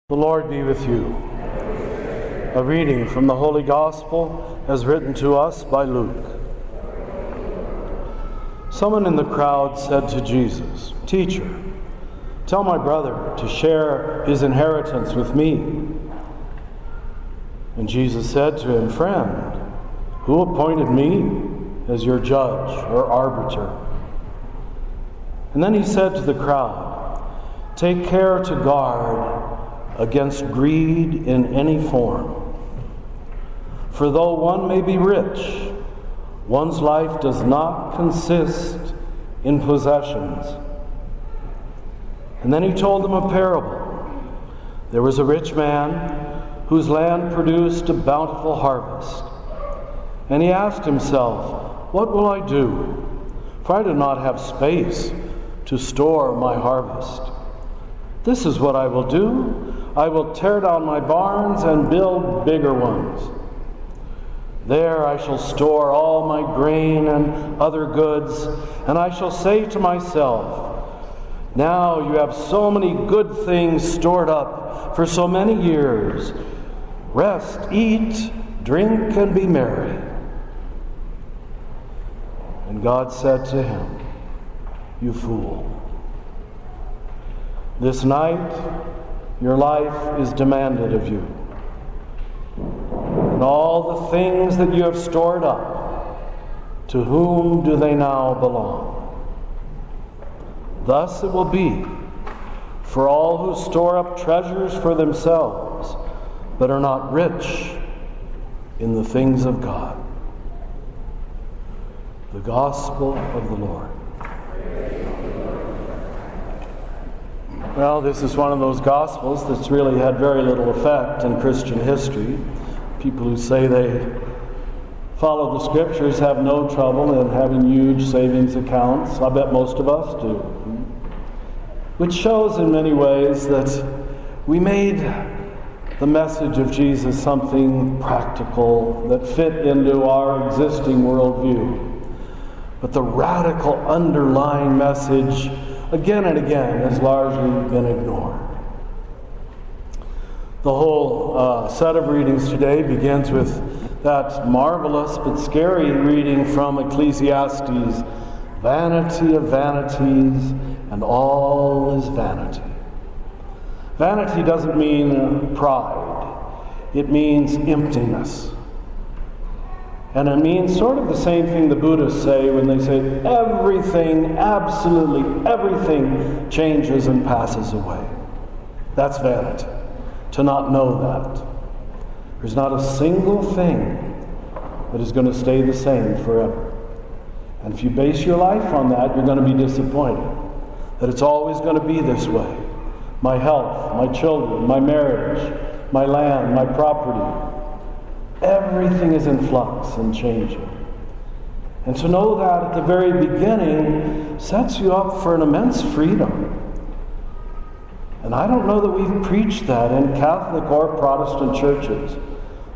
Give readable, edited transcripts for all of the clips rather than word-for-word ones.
The Lord be with you. A reading from the Holy Gospel as written to us by Luke. Someone in the crowd said to Jesus, "Teacher, tell my brother to share his inheritance with me." And Jesus said to him, "Friend, who appointed me as your judge or arbiter?" And then he said to the crowd, "Take care to guard against greed in any form. For though one may be rich, one's life does not consist in possessions." And then he told them a parable. There was a rich man whose land produced a bountiful harvest. And he asked himself, "What will I do? For I do not have space to store my harvest. This is what I will do. I will tear down my barns and build bigger ones. There I shall store all my grain and other goods, and I shall say to myself, now you have so many good things stored up for so many years. Rest, eat, drink, and be merry." And God said to him, "You fool. This night your life is demanded of you. And all the things that you have stored up, to whom do they now belong? Thus it will be for all who store up treasures for themselves, but are not rich in the things of God." The Gospel of the Lord. Well, this is one of those Gospels that's really had very little effect in Christian history. People who say they follow the Scriptures have no trouble in having huge savings accounts. I bet most of us do. Which shows in many ways that we made the message of Jesus something practical that fit into our existing worldview. But the radical underlying message, again and again, has largely been ignored. The whole set of readings today begins with that marvelous but scary reading from Ecclesiastes, "Vanity of vanities, and all is vanity." Vanity doesn't mean pride. It means emptiness. And it means sort of the same thing the Buddhists say when they say everything, absolutely everything changes and passes away. That's vanity. To not know that. There's not a single thing that is going to stay the same forever. And if you base your life on that, you're going to be disappointed. That it's always going to be this way. My health, my children, my marriage, my land, my property. Everything is in flux and changing. And to know that at the very beginning sets you up for an immense freedom. And I don't know that we've preached that in Catholic or Protestant churches.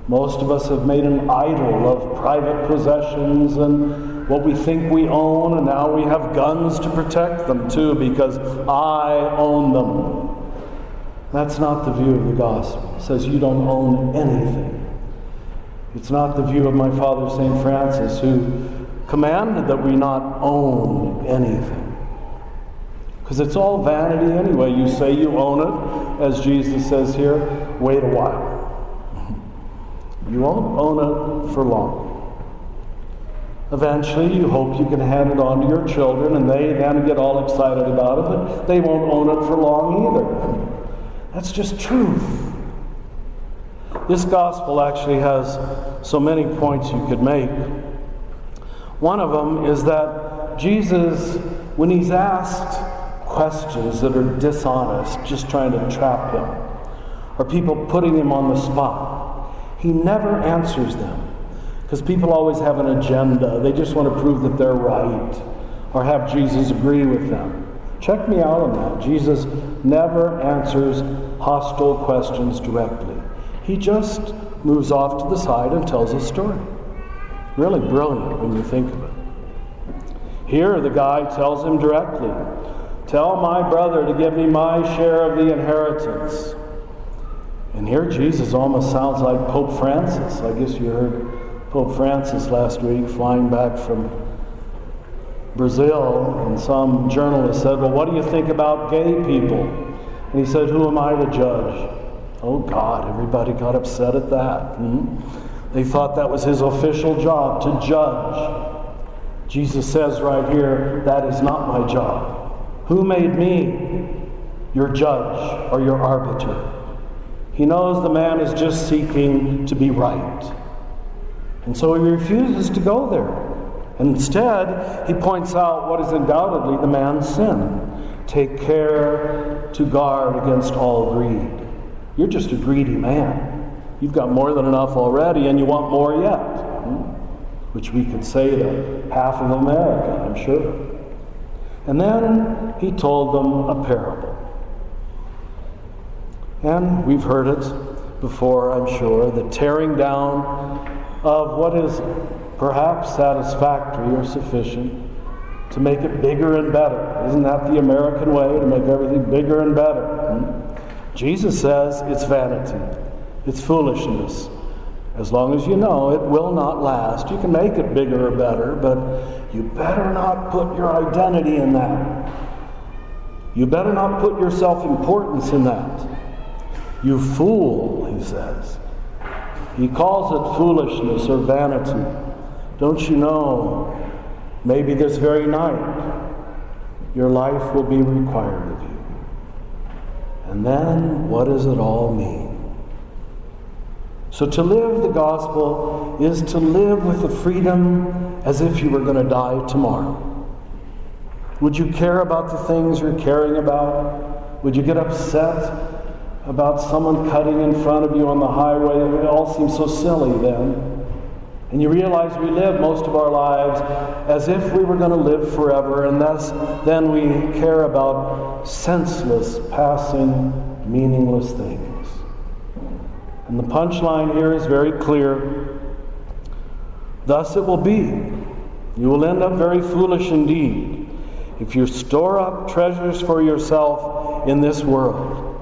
Most of us have made an idol of private possessions and what we think we own, and now we have guns to protect them too because I own them. That's not the view of the gospel. It says you don't own anything. It's not the view of my father, St. Francis, who commanded that we not own anything. Because it's all vanity anyway. You say you own it, as Jesus says here, wait a while. You won't own it for long. Eventually, you hope you can hand it on to your children, and they then get all excited about it, but they won't own it for long either. That's just truth. This gospel actually has so many points you could make. One of them is that Jesus, when he's asked questions that are dishonest, just trying to trap him, or people putting him on the spot, he never answers them. Because people always have an agenda. They just want to prove that they're right, or have Jesus agree with them. Check me out on that. Jesus never answers hostile questions directly. He just moves off to the side and tells a story. Really brilliant when you think of it. Here the guy tells him directly, "Tell my brother to give me my share of the inheritance." And here Jesus almost sounds like Pope Francis. I guess you heard Pope Francis last week flying back from Brazil, and some journalist said, well, what do you think about gay people? And he said, who am I to judge? Oh God, everybody got upset at that. They thought that was his official job, to judge. Jesus says right here, that is not my job. Who made me your judge or your arbiter? He knows the man is just seeking to be right. And so he refuses to go there. Instead, he points out what is undoubtedly the man's sin. Take care to guard against all greed. You're just a greedy man. You've got more than enough already, and you want more yet. Which we could say to half of America, I'm sure. And then he told them a parable. And we've heard it before, I'm sure, the tearing down of what is perhaps satisfactory or sufficient to make it bigger and better. Isn't that the American way, to make everything bigger and better? Jesus says it's vanity. It's foolishness. As long as you know it will not last. You can make it bigger or better, but you better not put your identity in that. You better not put your self-importance in that. You fool, he says. He calls it foolishness or vanity. Don't you know, maybe this very night, your life will be required of you. And then, what does it all mean? So to live the gospel is to live with the freedom as if you were going to die tomorrow. Would you care about the things you're caring about? Would you get upset about someone cutting in front of you on the highway? It all seems so silly then. And you realize we live most of our lives as if we were going to live forever, and then we care about senseless, passing, meaningless things. And the punchline here is very clear. Thus it will be. You will end up very foolish indeed if you store up treasures for yourself in this world,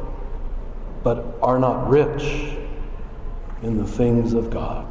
but are not rich in the things of God.